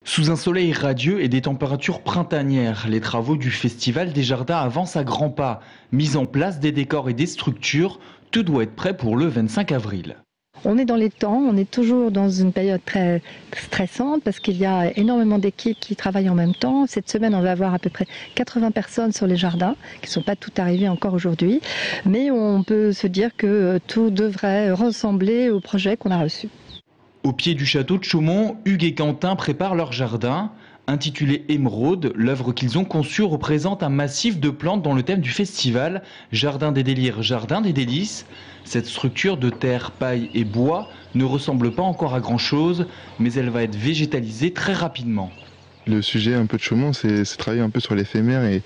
Sous un soleil radieux et des températures printanières, les travaux du Festival des Jardins avancent à grands pas. Mise en place des décors et des structures, tout doit être prêt pour le 25 avril. On est dans les temps, on est toujours dans une période très stressante parce qu'il y a énormément d'équipes qui travaillent en même temps. Cette semaine, on va avoir à peu près 80 personnes sur les jardins, qui ne sont pas toutes arrivées encore aujourd'hui. Mais on peut se dire que tout devrait ressembler au projet qu'on a reçu. Au pied du château de Chaumont, Hugues et Quentin préparent leur jardin. Intitulé Émeraude, l'œuvre qu'ils ont conçue représente un massif de plantes dans le thème du festival, Jardin des délires, Jardin des délices. Cette structure de terre, paille et bois ne ressemble pas encore à grand chose, mais elle va être végétalisée très rapidement. Le sujet un peu de Chaumont, c'est travailler un peu sur l'éphémère et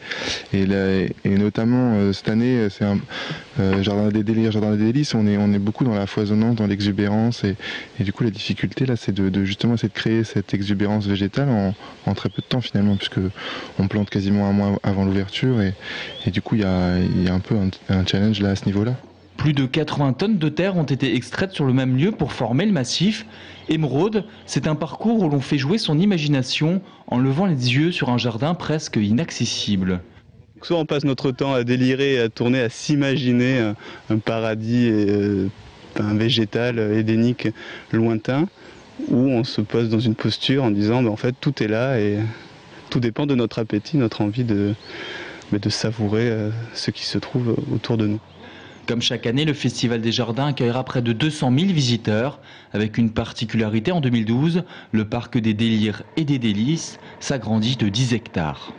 notamment cette année, c'est un jardin des délires, jardin des délices. On est beaucoup dans la foisonnance, dans l'exubérance et du coup la difficulté là, c'est de justement essayer de créer cette exubérance végétale en très peu de temps finalement, puisque on plante quasiment un mois avant l'ouverture et du coup il y a un peu un challenge là à ce niveau-là. Plus de 80 tonnes de terre ont été extraites sur le même lieu pour former le massif. Émeraude, c'est un parcours où l'on fait jouer son imagination en levant les yeux sur un jardin presque inaccessible. Soit on passe notre temps à délirer, à tourner, à s'imaginer un paradis un végétal édénique lointain, ou on se pose dans une posture en disant en fait tout est là et tout dépend de notre appétit, notre envie de savourer ce qui se trouve autour de nous. Comme chaque année, le Festival des Jardins accueillera près de 200 000 visiteurs. Avec une particularité en 2012, le parc des délires et des délices s'agrandit de 10 hectares.